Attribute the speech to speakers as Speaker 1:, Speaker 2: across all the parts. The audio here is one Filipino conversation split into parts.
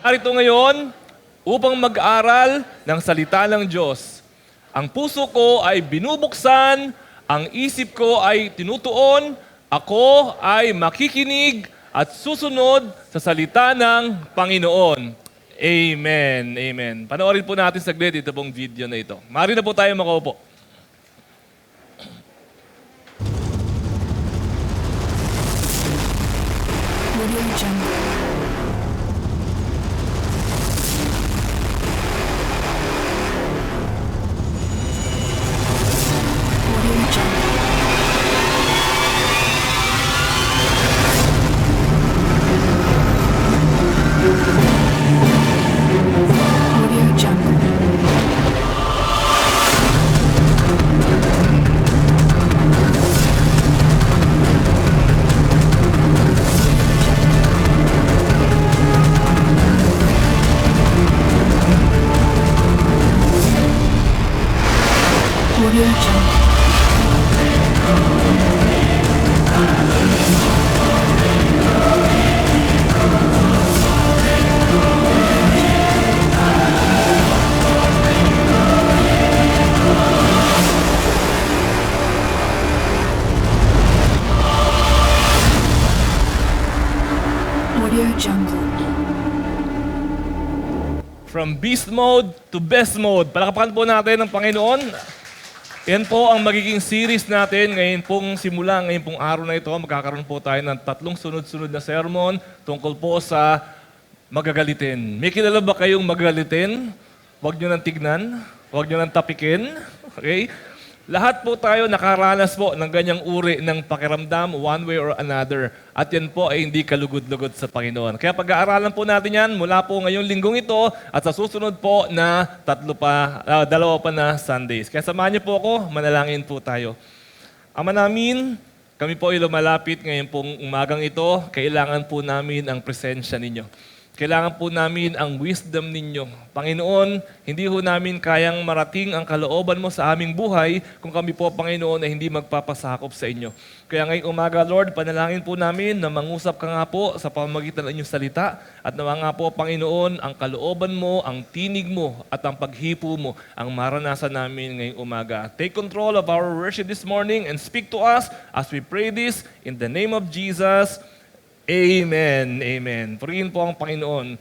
Speaker 1: Narito ngayon upang mag-aral ng salita ng Diyos. Ang puso ko ay binubuksan, ang isip ko ay tinutuon, ako ay makikinig at susunod sa salita ng Panginoon. Amen. Amen. Panoorin po natin saglit ito pong video na ito. Maaari na po tayo makaupo.
Speaker 2: Audio Jungle. Audio Jungle. Audio Jungle. Audio Jungle. Audio Jungle.
Speaker 1: From beast mode to best mode. Palakapakan po natin ng Panginoon. Yan po ang magiging series natin ngayon pong simula, ngayon pong araw na ito. Magkakaroon po tayo ng 3 sunod-sunod na sermon tungkol po sa magagalitin. May kilala ba kayong magagalitin? Huwag nyo nang tignan. Huwag nyo nang tapikin. Okay? Lahat po tayo nakaranas po ng ganyang uri ng pakiramdam one way or another. At yan po ay hindi kalugod-lugod sa Panginoon. Kaya pag-aaralan po natin yan mula po ngayong linggong ito at sa susunod po na 2 pa na Sundays. Kaya samahan niyo po ako, manalangin po tayo. Ama namin, kami po ay lumalapit ngayon pong umagang ito. Kailangan po namin ang presensya ninyo. Kailangan po namin ang wisdom ninyo. Panginoon, hindi ho namin kayang marating ang kalooban mo sa aming buhay kung kami po, Panginoon, ay hindi magpapasakop sa inyo. Kaya ngayong umaga, Lord, panalangin po namin na mangusap ka nga po sa pamamagitan ng inyong salita at nawa nga po, Panginoon, ang kalooban mo, ang tinig mo at ang paghipo mo ang maranasan namin ngayong umaga. Take control of our worship this morning and speak to us as we pray this in the name of Jesus. Amen. Amen. Purihin po ang Panginoon.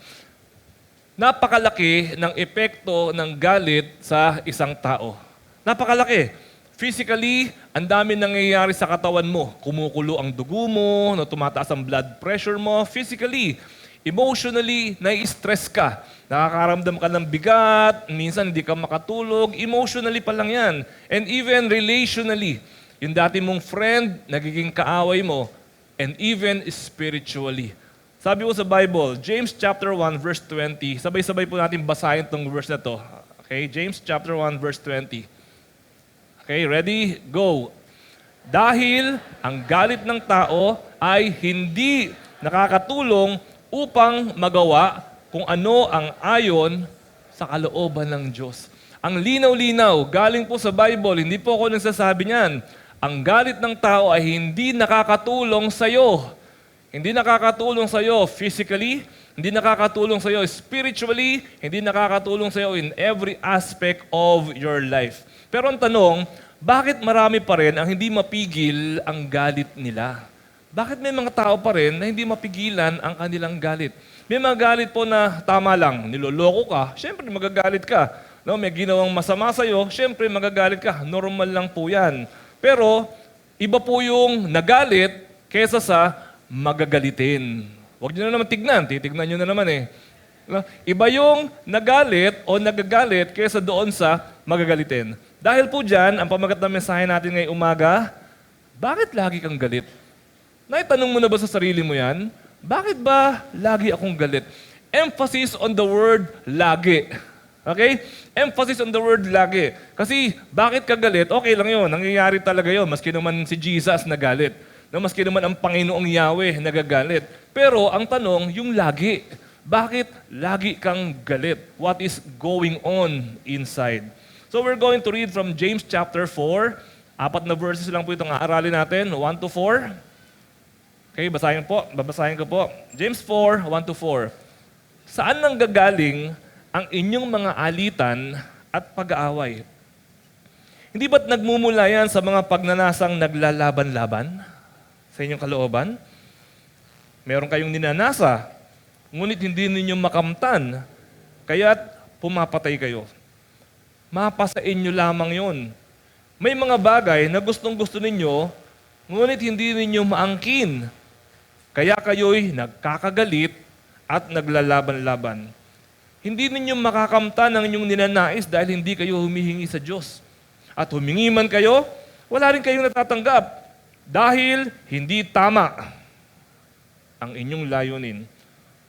Speaker 1: Napakalaki ng epekto ng galit sa isang tao. Napakalaki. Physically, ang dami nangyayari sa katawan mo. Kumukulo ang dugo mo, tumataas ang blood pressure mo. Physically, emotionally, nai-stress ka. Nakakaramdam ka ng bigat, minsan hindi ka makatulog. Emotionally pa lang yan. And even relationally, yung dati mong friend, nagiging kaaway mo. And even spiritually. Sabi ko sa Bible, James chapter 1 verse 20. Sabay-sabay po natin basahin tong verse na to. Okay, James chapter 1 verse 20. Okay, ready? Go. Dahil ang galit ng tao ay hindi nakakatulong upang magawa kung ano ang ayon sa kalooban ng Diyos. Ang linaw-linaw, galing po sa Bible, hindi po ako nagsasabi niyan. Ang galit ng tao ay hindi nakakatulong sa iyo. Hindi nakakatulong sa iyo physically, hindi nakakatulong sa iyo spiritually, hindi nakakatulong sa iyo in every aspect of your life. Pero ang tanong, bakit marami pa rin ang hindi mapigil ang galit nila? Bakit may mga tao pa rin na hindi mapigilan ang kanilang galit? May mga galit po na tama lang, niloloko ka, syempre magagalit ka. No, may ginawang masama sa iyo, syempre magagalit ka. Normal lang po yan. Pero, iba po yung nagalit kesa sa magagalitin. Huwag nyo na naman tignan. Titignan nyo na naman eh. Iba yung nagalit o nagagalit kesa doon sa magagalitin. Dahil po dyan, ang pamagat ng mensahe natin ngayong umaga, bakit lagi kang galit? Naitanong mo na ba sa sarili mo yan? Bakit ba lagi akong galit? Emphasis on the word lagi. Okay? Emphasis on the word lagi. Kasi bakit ka galit? Okay lang yun. Nangyayari talaga yun. Maski naman si Jesus nagalit. No, maski naman ang Panginoong Yahweh nagagalit. Pero ang tanong, yung lagi. Bakit lagi kang galit? What is going on inside? So we're going to read from James chapter 4. 4 na verses lang po itong aaralin natin. 1 to 4. Okay, basahin po. Babasahin ko po. James 4, 1 to 4. Saan nanggagaling ang inyong mga alitan at pag-aaway? Hindi ba't nagmumula yan sa mga pagnanasang naglalaban-laban sa inyong kalooban? Meron kayong ninanasa, ngunit hindi ninyo makamtan, kaya't pumapatay kayo. Mapa sa inyo lamang yon. May mga bagay na gustong-gusto ninyo, ngunit hindi ninyo maangkin. Kaya kayo'y nagkakagalit at naglalaban-laban. Hindi ninyo makakamtan ang inyong ninanais dahil hindi kayo humihingi sa Diyos. At humingi man kayo, wala rin kayong natatanggap dahil hindi tama ang inyong layunin.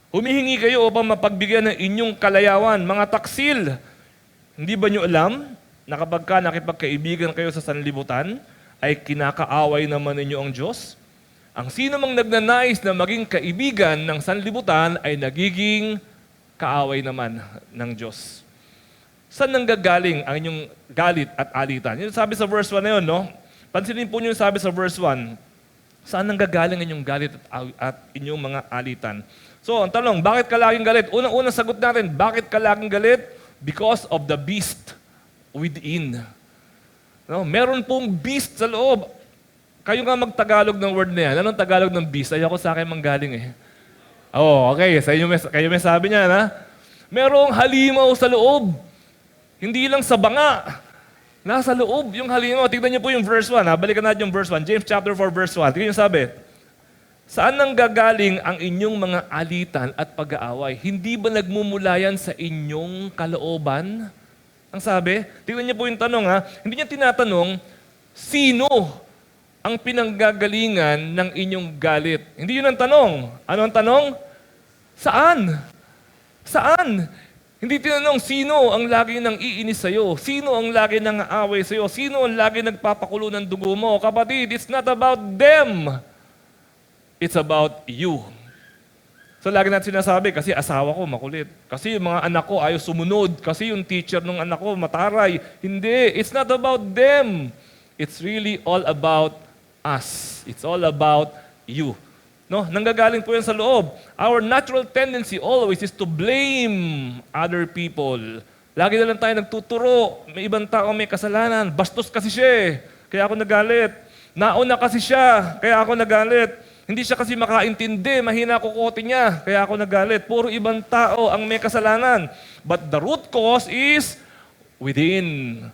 Speaker 1: Humihingi kayo upang mapagbigyan ng inyong kalayawan, mga taksil. Hindi ba nyo alam na kapag nakipagkaibigan kayo sa sanlibutan, ay kinakaaway naman ninyo ang Diyos? Ang sino mang nagnanais na maging kaibigan ng sanlibutan ay nagiging kaaway naman ng Diyos. Saan nanggagaling ang inyong galit at alitan? Yung sabi sa verse 1 na yun, no? Pansinin po niyo yung sabi sa verse 1. Saan nanggagaling ang inyong galit at inyong mga alitan? So, ang tanong, bakit ka laging galit? Unang-unang sagot natin, bakit ka laging galit? Because of the beast within. No? Meron pong beast sa loob. Kayo nga magtagalog ng word na yan. Anong Tagalog ng beast? Ayoko sa akin manggaling eh. Oh, okay. Kayo may sabi niya, ha? Merong halimaw sa loob. Hindi lang sa banga. Nasa loob yung halimaw. Tignan niyo po yung verse 1. Balikan natin yung verse 1. James chapter 4 verse 1. Tignan niyo sabi. Saan nanggagaling ang inyong mga alitan at pag-aaway? Hindi ba nagmumula yan sa inyong kalooban? Ang sabi, tignan niyo po yung tanong ha. Hindi niya tinatanong, sino ang pinanggagalingan ng inyong galit? Hindi yun ang tanong. Ano ang tanong? Saan? Saan? Hindi tinanong, sino ang lagi nang iinis sa'yo? Sino ang lagi nang aaway sa'yo? Sino ang lagi nagpapakulo ng dugo mo? Kapatid, it's not about them. It's about you. So lagi natin sinasabi, kasi asawa ko makulit. Kasi yung mga anak ko ayaw sumunod. Kasi yung teacher ng anak ko mataray. Hindi, it's not about them. It's really all about us. It's all about you. No, nanggagaling po yan sa loob. Our natural tendency always is to blame other people. Lagi na lang tayo nagtuturo. May ibang tao may kasalanan. Bastos kasi siya eh. Kaya ako nagalit. Nauna kasi siya. Kaya ako nagalit. Hindi siya kasi makaintindi. Mahina kukote niya. Kaya ako nagalit. Puro ibang tao ang may kasalanan. But the root cause is within.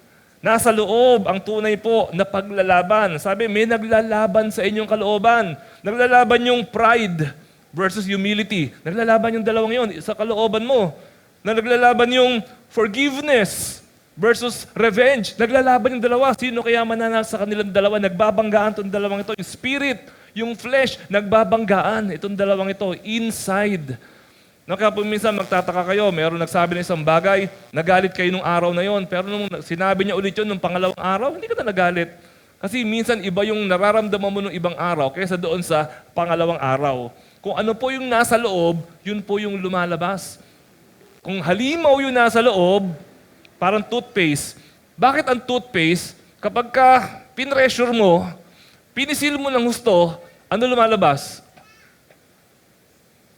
Speaker 1: Nasa loob ang tunay po na paglalaban. Sabi, may naglalaban sa inyong kalooban. Naglalaban yung pride versus humility. Naglalaban yung dalawang yon sa kalooban mo. Naglalaban yung forgiveness versus revenge. Naglalaban yung dalawa. Sino kaya mananalo sa kanilang dalawa? Nagbabanggaan itong dalawang ito. Yung spirit, yung flesh, nagbabanggaan itong dalawang ito inside. Kaya po minsan magtataka kayo, meron nagsabi ng isang bagay, nagalit kayo nung araw na yon, pero nung sinabi niya ulit yun nung pangalawang araw, hindi ka na nagalit. Kasi minsan iba yung nararamdaman mo nung ibang araw kaysa doon sa pangalawang araw. Kung ano po yung nasa loob, yun po yung lumalabas. Kung halimaw yung nasa loob, parang toothpaste. Bakit ang toothpaste, kapag ka pinressure mo, pinisil mo ng husto, ano lumalabas?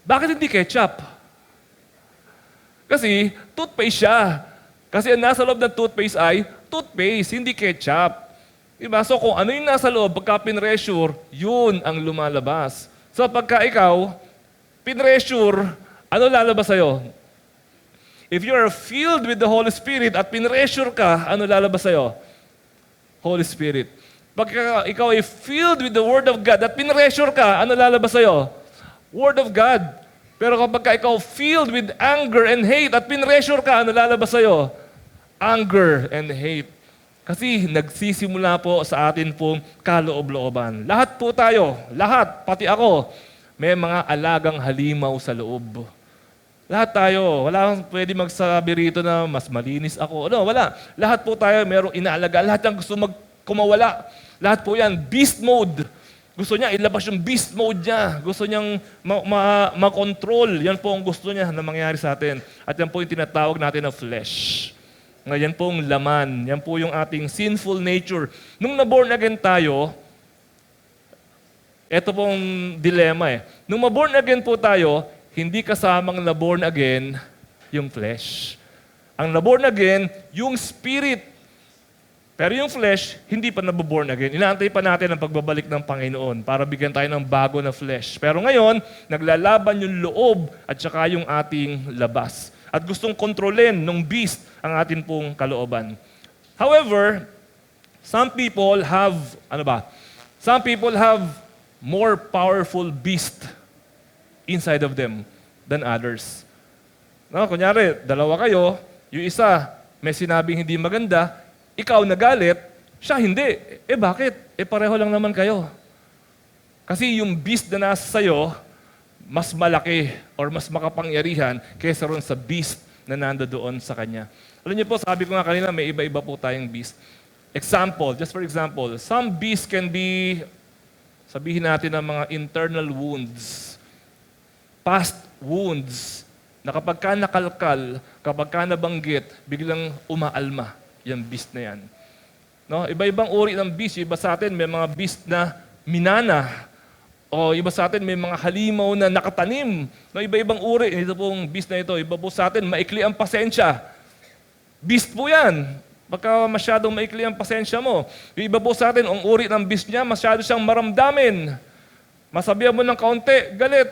Speaker 1: Bakit hindi ketchup? Kasi toothpaste siya. Kasi ang nasa loob ng toothpaste ay toothpaste, hindi ketchup. Diba? So kung ano yung nasa loob, pagka pinressure, yun ang lumalabas. So pagka ikaw, pinressure, ano lalabas sa'yo? If you are filled with the Holy Spirit at pinressure ka, ano lalabas sa'yo? Holy Spirit. Pagka ikaw ay filled with the Word of God at pinressure ka, ano lalabas sa'yo? Word of God. Pero kapag ikaw filled with anger and hate at pinressure ka, ano lalabas sa'yo? Anger and hate. Kasi nagsisimula po sa atin pong kaloob-looban. Lahat po tayo, lahat, pati ako, may mga alagang halimaw sa loob. Lahat tayo, wala kang pwede magsabi rito na mas malinis ako. No, wala. Lahat po tayo merong inaalaga. Lahat yung gusto kumawala. Lahat po yan, beast mode. Gusto niya ilabas yung beast mode niya. Gusto niyang ma-control. Yan po ang gusto niya na mangyari sa atin. At yan po yung tinatawag natin na flesh. Yan po ang laman. Yan po yung ating sinful nature. Nung na-born again tayo, eto pong dilema eh. Nung ma-born again po tayo, hindi kasamang na born again yung flesh. Ang na born again, yung spirit. Pero yung flesh, hindi pa naboborn again. Inaantay pa natin ang pagbabalik ng Panginoon para bigyan tayo ng bago na flesh. Pero ngayon, naglalaban yung loob at saka yung ating labas. At gustong kontrolin ng beast ang ating pong kalooban. However, some people have more powerful beast inside of them than others. No, kunyari, dalawa kayo, yung isa may sinabing hindi maganda, ikaw nagalit, siya hindi. Bakit? Pareho lang naman kayo. Kasi yung beast na nasa sayo, mas malaki or mas makapangyarihan kaysa ron sa beast na nandoon sa kanya. Alam niyo po, sabi ko nga kanina, may iba-iba po tayong beast. Example, just for example, some beasts can be, sabihin natin ng mga internal wounds, past wounds, na kapag ka nakalkal, kapag ka nabanggit, biglang umaalma yung beast na yan. No? Iba-ibang uri ng beast. Iba sa atin, may mga beast na minana. O iba sa atin, may mga halimaw na nakatanim. No? Iba-ibang uri. Ito pong beast na ito. Iba po sa atin, maikli ang pasensya. Beast po yan. Pagka masyadong maikli ang pasensya mo. Yung iba po sa atin, ang uri ng beast niya, masyado siyang maramdamin. Masabihan mo ng kaunti, galit.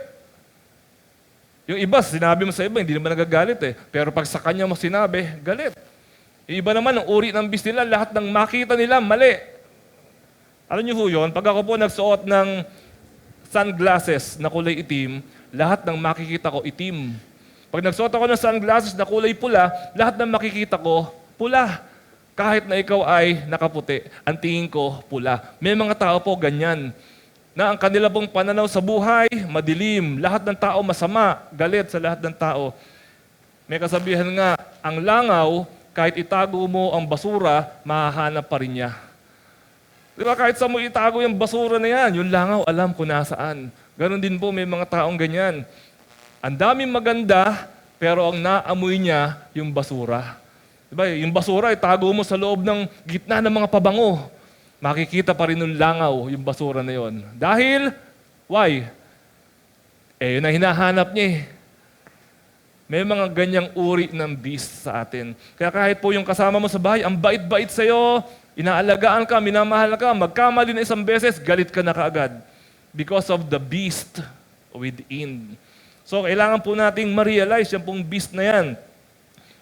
Speaker 1: Yung iba, sinabi mo sa iba, hindi naman nagagalit eh. Pero pag sa kanya mo sinabi, galit. Yung iba naman, ang uri ng beast nila, lahat ng makita nila, mali. Alam niyo po yun, pag ako po nagsuot ng sunglasses na kulay itim, lahat ng makikita ko itim. Pag nagsuot ako ng sunglasses na kulay pula, lahat ng makikita ko pula. Kahit na ikaw ay nakaputi, ang tingin ko pula. May mga tao po ganyan, na ang kanila pong pananaw sa buhay, madilim. Lahat ng tao masama, galit sa lahat ng tao. May kasabihan nga, ang langaw, kahit itago mo ang basura, mahahanap pa rin niya. Di ba, kahit sa mo itago yung basura na yan, yung langaw, alam kung nasaan. Ganon din po, may mga taong ganyan. Ang daming maganda, pero ang naamoy niya, yung basura. Di ba, yung basura, itago mo sa loob ng gitna ng mga pabango. Makikita pa rin ng langaw, yung basura na yon. Dahil, why? Yun ang hinahanap niya eh. May mga ganyang uri ng beast sa atin. Kaya kahit po yung kasama mo sa bahay, ang bait-bait sa'yo, inaalagaan ka, minamahal ka, magkamali na isang beses, galit ka na kaagad. Because of the beast within. So, kailangan po nating ma-realize yung pong beast na yan.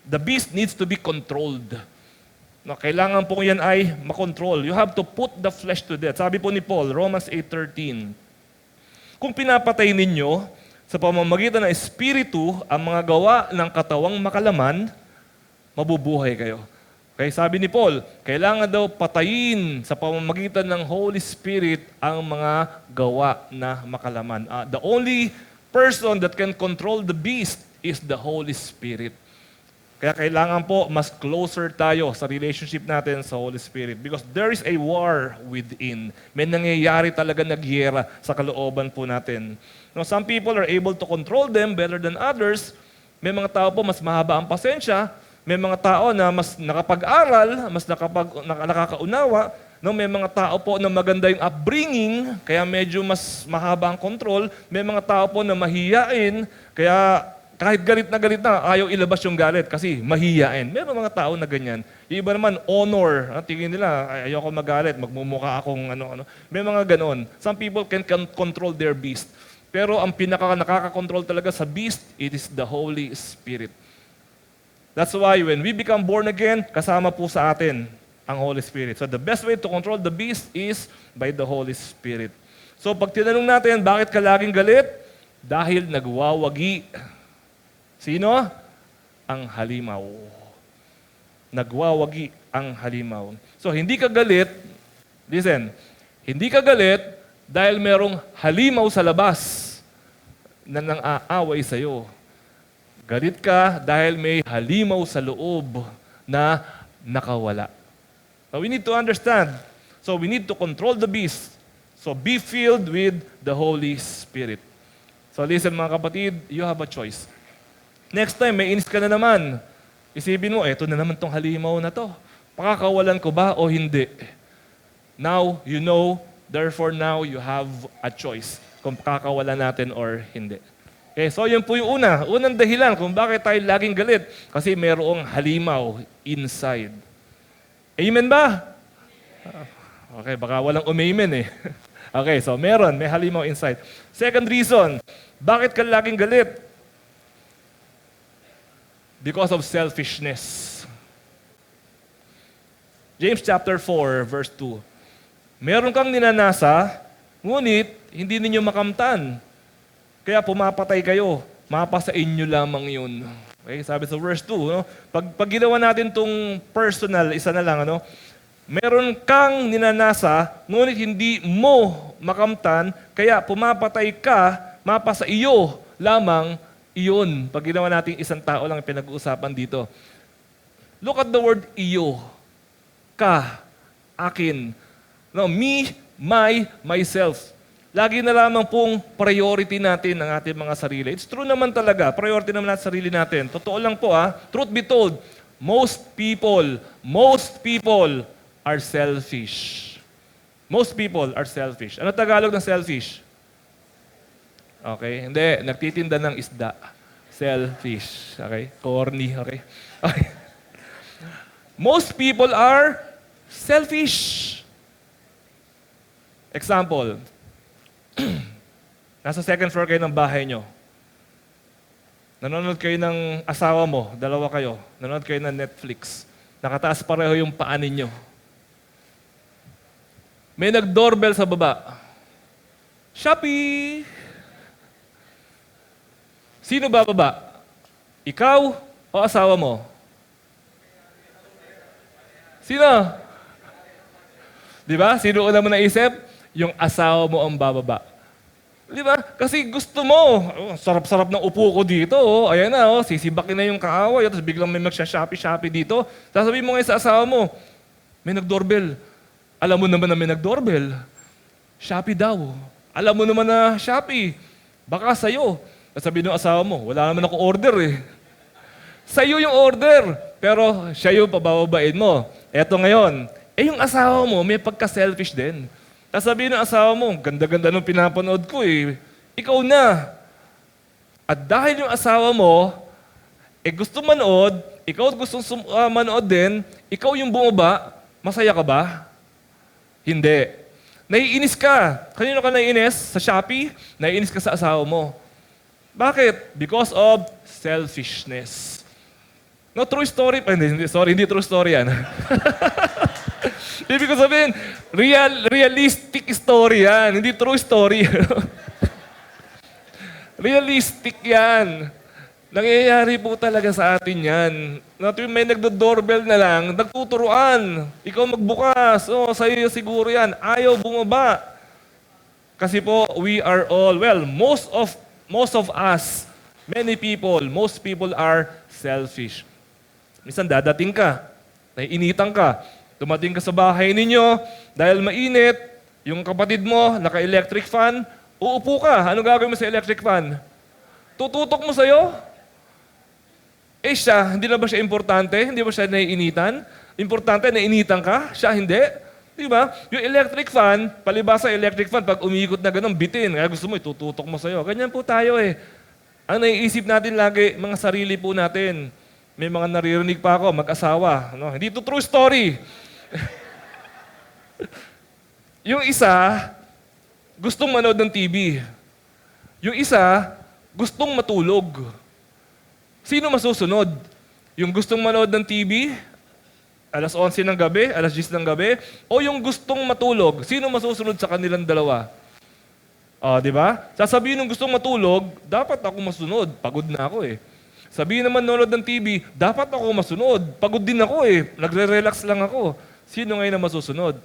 Speaker 1: The beast needs to be controlled. No, kailangan po yan ay makontrol. You have to put the flesh to death. Sabi po ni Paul, Romans 8:13, kung pinapatay ninyo sa pamamagitan ng Espiritu ang mga gawa ng katawang makalaman, mabubuhay kayo. Kaya sabi ni Paul, kailangan daw patayin sa pamamagitan ng Holy Spirit ang mga gawa na makalaman. The only person that can control the beast is the Holy Spirit. Kaya kailangan po mas closer tayo sa relationship natin sa Holy Spirit because there is a war within. May nangyayari talaga na giyera sa kalooban po natin. Now, some people are able to control them better than others. May mga tao po mas mahaba ang pasensya. May mga tao na mas nakapag-aral, mas nakakaunawa. No, may mga tao po na maganda yung upbringing, kaya medyo mas mahaba ang control. May mga tao po na mahiyain, kaya kahit galit na, ayaw ilabas yung galit kasi mahiyain. Meron mga tao na ganyan. Yung iba naman, honor. Tingin nila, ayoko magalit, magmumukha akong ano-ano. May mga ganon. Some people can control their beast. Pero ang nakaka-control talaga sa beast, it is the Holy Spirit. That's why when we become born again, kasama po sa atin ang Holy Spirit. So the best way to control the beast is by the Holy Spirit. So pag tinanong natin, bakit ka laging galit? Dahil nagwawagi. Sino? Ang halimaw. Nagwawagi ang halimaw. So, hindi ka galit, listen, hindi ka galit dahil merong halimaw sa labas na nang-aaway sa'yo. Galit ka dahil may halimaw sa loob na nakawala. Now, we need to understand. So, we need to control the beast. So, be filled with the Holy Spirit. So, listen mga kapatid, you have a choice. Next time, may inis ka na naman. Isipin mo, eto na naman tong halimaw na to. Pakakawalan ko ba o hindi? Now, you know, therefore now you have a choice kung pakakawalan natin or hindi. Okay, so yun po yung unang dahilan kung bakit tayo laging galit. Kasi merong halimaw inside. Amen ba? Okay, baka walang umamen eh. Okay, so may halimaw inside. Second reason, bakit ka laging galit? Because of selfishness. James chapter 4, verse 2. Meron kang ninanasa, ngunit hindi ninyo makamtan. Kaya pumapatay kayo. Mapa sa inyo lamang yun. Okay, sabi sa verse 2, no? Pag ginawa natin tong personal, isa na lang, ano? Meron kang ninanasa, ngunit hindi mo makamtan, kaya pumapatay ka, mapa sa iyo lamang iyon. Pag ginawa natin isang tao lang yung pinag-uusapan dito. Look at the word iyo. Ka, akin. No, me, myself. Lagi na lamang pong priority natin ang ating mga sarili. It's true naman talaga, priority naman natin sarili natin. Totoo lang po truth be told, most people are selfish. Most people are selfish. Ano Tagalog ng selfish? Okay, hindi. Nagtitinda ng isda. Selfish. Okay? Corny. Okay? Okay. Most people are selfish. Example. Nasa second floor kayo ng bahay nyo. Nanonood kayo ng asawa mo, dalawa kayo. Nanonood kayo ng Netflix. Nakataas pareho yung paa ninyo. May nag-doorbell sa baba. Shopee! Sino bababa? Ikaw o asawa mo? Sino? Di ba? Sino una mo naisip? Yung asawa mo ang bababa. Di ba? Kasi gusto mo. Oh, sarap-sarap ng upo ko dito. Oh. Ayan na, sisibakin na yung kaaway. Tapos biglang may magsha-shopee dito. Sasabihin mo ngayon sa asawa mo, may nag-doorbell. Alam mo naman na may nag-doorbell. Shopee daw. Alam mo naman na Shopee. Baka sa'yo. Sabihin ng asawa mo, wala naman ako order eh. Sa'yo yung order. Pero siya yung pabababain mo. Eto ngayon, yung asawa mo may pagka-selfish din. Sabihin ng asawa mo, ganda-ganda nung pinapanood ko eh. Ikaw na. At dahil yung asawa mo, gusto manood, ikaw gusto manood din, ikaw yung bumaba, masaya ka ba? Hindi. Naiinis ka. Kanino ka naiinis? Sa Shopee? Naiinis ka sa asawa mo. Bakit? Because of selfishness. No, true story. Hindi true story yan. Ibig ko sabihin, realistic story yan. Hindi true story. Realistic yan. Nangyayari po talaga sa atin yan. May nagdo-doorbell na lang, nagtuturuan. Ikaw magbukas. Sa'yo siguro yan. Ayaw bumaba. Kasi po, we are all, most of us, most people are selfish. Minsan dadating ka, naiinitan ka, dumating ka sa bahay ninyo, dahil mainit, yung kapatid mo, naka-electric fan, uupo ka. Anong gagawin mo sa electric fan? Tututok mo sa'yo? Siya, hindi na ba siya importante? Hindi ba siya naiinitan? Importante, naiinitan ka? Siya, hindi? Di ba? Yung electric fan, palibasa electric fan, pag umiikot na ganun, bitin. Kaya gusto mo, itututok mo sa'yo. Ganyan po tayo eh. Ang naiisip natin lagi, mga sarili po natin. May mga naririnig pa ako, mag-asawa. No? Hindi ito true story. Yung isa, gustong manood ng TV. Yung isa, gustong matulog. Sino masusunod? Yung gustong manood ng TV, alas 11 ng gabi, alas 10 ng gabi, o yung gustong matulog? Sino masusunod sa kanilang dalawa? Di ba? Sasabihin ng gustong matulog, dapat ako masunod. Pagod na ako eh. Sabihin naman nanonood ng TV, dapat ako masunod. Pagod din ako eh. Nagre-relax lang ako. Sino ngayon na masusunod?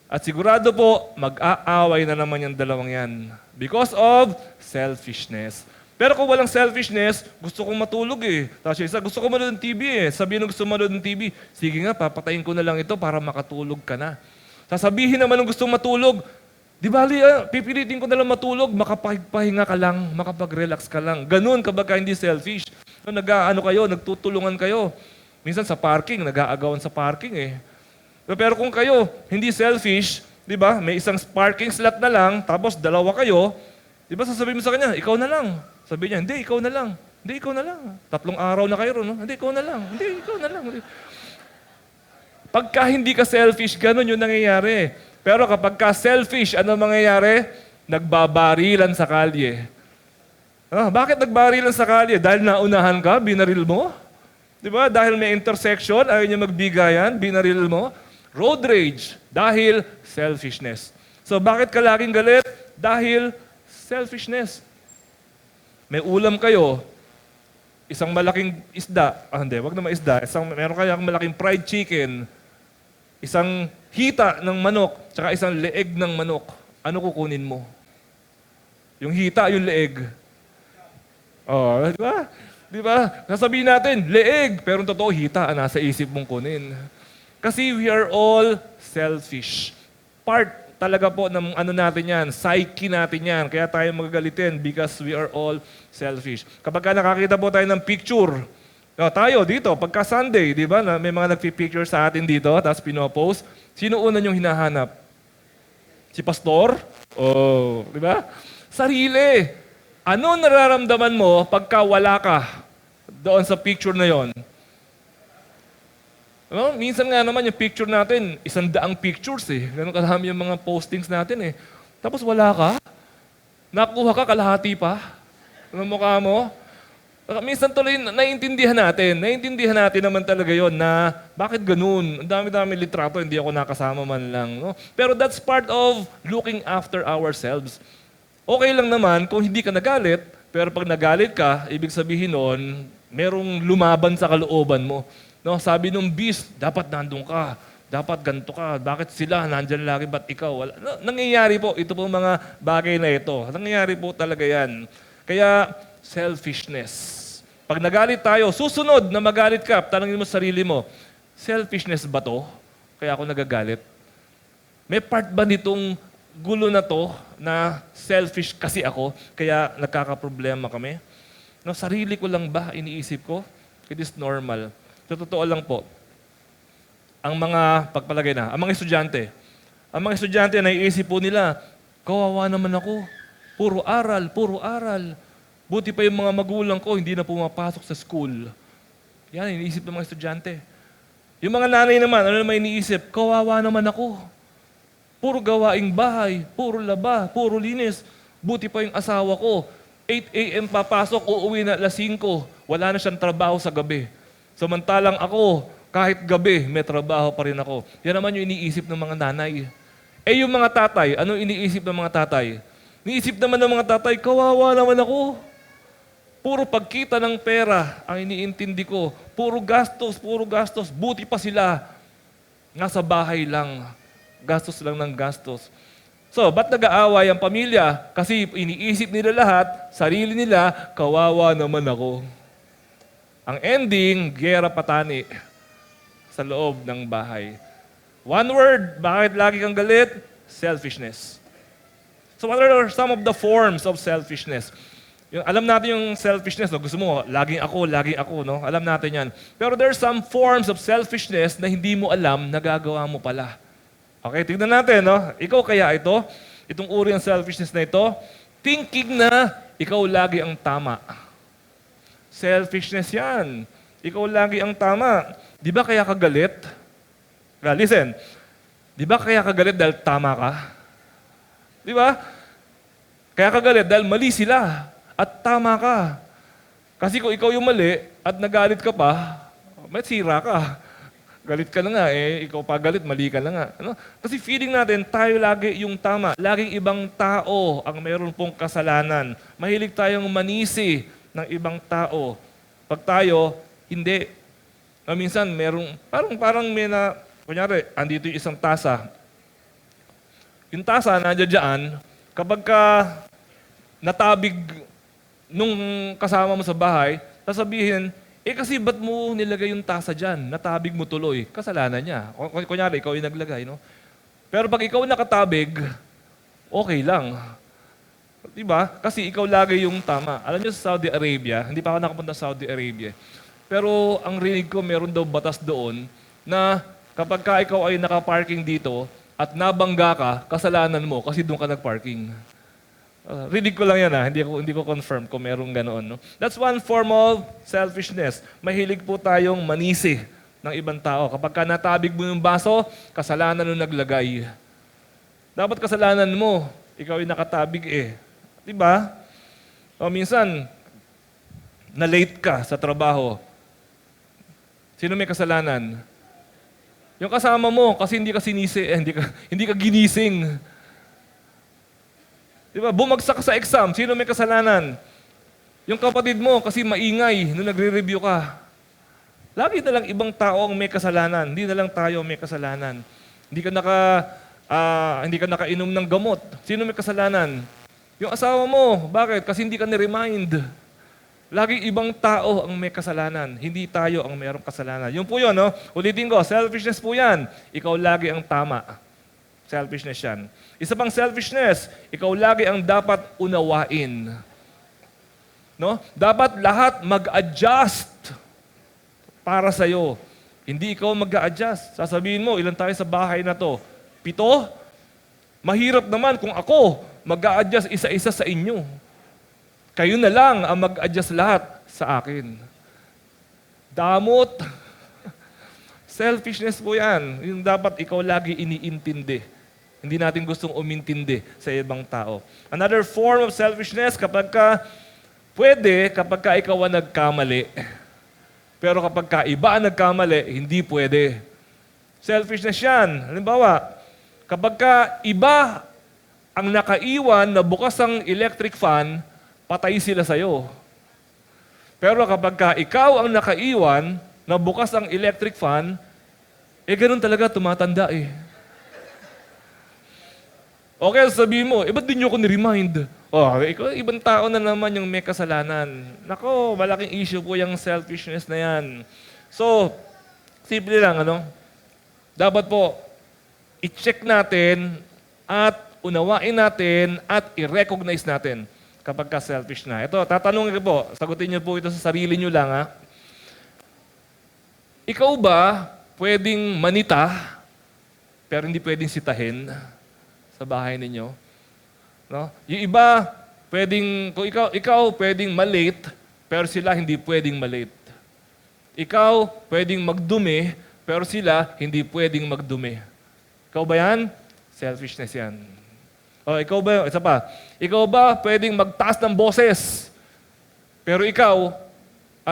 Speaker 1: At sigurado po, mag-aaway na naman yung dalawang yan. Because of selfishness. Pero kung walang selfishness, gusto kong matulog eh. Tapos yung isa, gusto ko manood ng TV eh. Sabihin ng gusto manood ng TV, sige nga, papatayin ko na lang ito para makatulog ka na. Sasabihin naman ng gustong matulog, di bali, pipilitin ko na lang matulog, makapagpahinga ka lang, makapag-relax ka lang. Ganun kapag hindi selfish. Nagtutulungan kayo. Minsan sa parking, nag-aagawan sa parking eh. Pero kung kayo hindi selfish, di ba, may isang parking slot na lang, tapos dalawa kayo, Di ba sasabihin mo sa kanya, ikaw na lang. Sabi niya, hindi, ikaw na lang. Hindi, ikaw na lang. 3 araw na kayo, no? Hindi, ikaw na lang. Hindi, ikaw na lang. Pagka hindi ka selfish, ganun yung nangyayari. Pero kapag ka selfish, ano mangyayari? Nagbabarilan sa kalye. Bakit nagbarilan sa kalye? Dahil naunahan ka, binaril mo? Di ba? Dahil may intersection, ayaw niya magbigayan, binaril mo? Road rage, dahil selfishness. So bakit ka laging galit? Dahil selfishness. May ulam kayo, isang malaking isda, wag naman isda, meron kayong malaking fried chicken, isang hita ng manok, tsaka isang leeg ng manok. Ano kukunin mo? Yung hita, yung leeg. Oh, di ba? Di ba? Sasabihin natin, leeg, pero totoo, hita, nasa isip mong kunin. Kasi we are all selfish. Part talaga po ng ano natin yan, psyche natin yan. Kaya tayo magagalitin because we are all selfish. Kapag ka nakakita po tayo ng picture, tayo dito, pagka Sunday, di ba, may mga nagpipicture sa atin dito, tapos pinopost, sino una niyong hinahanap? Si pastor? Oh, di ba? Sarili. Ano nararamdaman mo pagka wala ka doon sa picture na yon? Minsan nga naman yung picture natin, 100 pictures eh. Ganun karami yung mga postings natin eh. Tapos wala ka, nakuha ka kalahati pa ng mukha mo. Minsan tuloy, naiintindihan natin naman talaga yon na bakit ganun? Ang dami-dami litrato, hindi ako nakasama man lang. No? Pero that's part of looking after ourselves. Okay lang naman kung hindi ka nagalit, pero pag nagalit ka, ibig sabihin nun, merong lumaban sa kalooban mo. No, sabi nung beast, dapat nandun ka. Dapat ganito ka. Bakit sila nandyan lagi, ba't ikaw? Wala. Nangyayari po, ito po mga bagay na ito. Nangyayari po talaga yan. Kaya, selfishness. Pag nagalit tayo, susunod na magalit ka, tanongin mo sa sarili mo, selfishness ba to? Kaya ako nagagalit? May part ba nitong gulo na to na selfish kasi ako, kaya nagkakaproblema kami? No, sarili ko lang ba iniisip ko? It is normal. Sa totoo lang po, ang mga ang mga estudyante, naiisip po nila, kawawa naman ako, puro aral. Buti pa yung mga magulang ko, hindi na pumapasok sa school. Yan, iniisip ng mga estudyante. Yung mga nanay naman, ano naman iniisip? Kawawa naman ako. Puro gawaing bahay, puro laba, puro linis. Buti pa yung asawa ko, 8 a.m. papasok, uuwi na 5. Wala na siyang trabaho sa gabi. Samantalang ako, kahit gabi, may trabaho pa rin ako. Yan naman yung iniisip ng mga nanay. Yung mga tatay, ano iniisip ng mga tatay? Iniisip naman ng mga tatay, kawawa naman ako. Puro pagkita ng pera ang iniintindi ko. Puro gastos. Buti pa sila. Nasa bahay lang. Gastos lang ng gastos. So, ba't nag-aaway ang pamilya? Kasi iniisip nila lahat, sarili nila, kawawa naman ako. Ang ending, gera patani sa loob ng bahay. One word, bakit lagi kang galit? Selfishness. So what are some of the forms of selfishness? Alam natin yung selfishness, no? Gusto mo, laging ako, no? Alam natin yan. Pero there are some forms of selfishness na hindi mo alam, nagagawa mo pala. Okay, tignan natin, no? Ikaw kaya itong uri ng selfishness na ito, thinking na ikaw lagi ang tama. Selfishness yan. Ikaw lagi ang tama. Di ba kaya ka galit? Listen, di ba kaya ka galit dahil tama ka? Di ba? Kaya ka galit dahil mali sila at tama ka. Kasi kung ikaw yung mali at nagalit ka pa, may sira ka. Galit ka na nga, ikaw pa galit, mali ka na nga. Ano? Kasi feeling natin, tayo lagi yung tama. Laging ibang tao ang meron pong kasalanan. Mahilig tayong manisi ng ibang tao. Pag tayo, hindi. Minsan, parang may kunyari, andito yung isang tasa. Yung tasa, nandiyan dyan, kapag ka natabig nung kasama mo sa bahay, sasabihin, kasi ba't mo nilagay yung tasa dyan? Natabig mo tuloy. Kasalanan niya. Kunyari, ikaw yung naglagay, no? Pero pag ikaw nakatabig, okay lang. Diba? Kasi ikaw lagi yung tama. Alam niyo sa Saudi Arabia, hindi pa ako nakapunta sa Saudi Arabia, pero ang rinig ko, meron daw batas doon na kapag ka ikaw ay nakaparking dito at nabangga ka, kasalanan mo kasi doon ka nagparking. Reading ko lang yan hindi ko confirm kung merong ganoon. No? That's one form of selfishness. Mahilig po tayong manisi ng ibang tao. Kapag ka natabig mo yung baso, kasalanan nung naglagay. Dapat kasalanan mo, ikaw yung nakatabig eh. Di ba? O minsan, na-late ka sa trabaho. Sino may kasalanan? Yung kasama mo kasi hindi ka hindi ka ginising. Di ba? Bumagsak ka sa exam, sino may kasalanan? Yung kapatid mo kasi maingay nung nagre-review ka. Lagi na lang ibang tao ang may kasalanan, hindi na lang tayo may kasalanan. Hindi ka nakainom ng gamot. Sino may kasalanan? Yung asawa mo. Bakit? Kasi hindi ka ni-remind. Lagi ibang tao ang may kasalanan. Hindi tayo ang mayroong kasalanan. Yung po yun, no? Ulitin ko, selfishness po yan. Ikaw lagi ang tama. Selfishness yan. Isa pang selfishness, ikaw lagi ang dapat unawain. No? Dapat lahat mag-adjust para sa'yo. Hindi ikaw mag-a-adjust. Sasabihin mo, ilan tayo sa bahay na to? 7? Mahirap naman kung ako mag-a-adjust isa-isa sa inyo. Kayo na lang ang mag-adjust lahat sa akin. Damot. Selfishness po yan. Yung dapat ikaw lagi iniintindi. Hindi natin gustong umintindi sa ibang tao. Another form of selfishness, kapag ka ikaw ang nagkamali. Pero kapag ka iba ang nagkamali, hindi pwede. Selfishness yan. Halimbawa, kapag ka iba ang nakaiwan na bukas ang electric fan, patay sila sa'yo. Pero kapag ka ikaw ang nakaiwan na bukas ang electric fan, ganun talaga tumatanda eh. Okay, sabihin mo, ba't di nyo ako ni-remind? Ikaw, ibang tao na naman yung may kasalanan. Nako, malaking issue po yung selfishness na yan. So, simple lang, dapat po, i-check natin at unawain natin at i-recognize natin kapag ka selfish na. Ito, tatanungin ko po, sagutin niyo po ito sa sarili niyo lang, ha? Ikaw ba pwedeng manita, pero hindi pwedeng sitahin sa bahay ninyo? No? Yung iba, kung ikaw pwedeng malate, pero sila hindi pwedeng malate. Ikaw pwedeng magdumi, pero sila hindi pwedeng magdumi. Ikaw ba yan? Selfishness yan. Ikaw ba, isa pa, ikaw ba pwedeng magtaas ng boses, pero ikaw,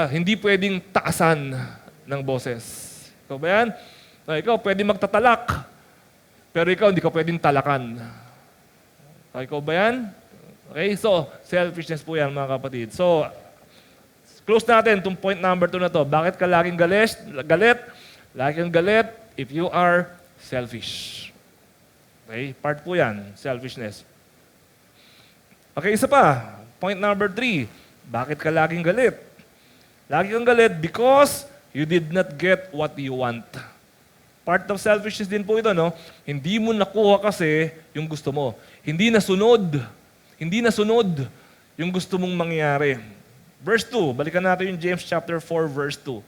Speaker 1: hindi pwedeng taasan ng boses. Ikaw ba yan? Ikaw pwedeng magtatalak, pero ikaw hindi ka pwedeng talakan. Ikaw ba yan? Okay, so selfishness po yan mga kapatid. So, close natin itong point number 2 na to. Bakit ka laging galit? Lagi kang galit if you are selfish. Okay, part po yan, selfishness. Okay, isa pa. Point number 3. Bakit ka laging galit? Lagi kang galit because you did not get what you want. Part of selfishness din po ito, no? Hindi mo nakuha kasi yung gusto mo. Hindi nasunod yung gusto mong mangyari. Verse 2, balikan natin yung James chapter 4, verse 2.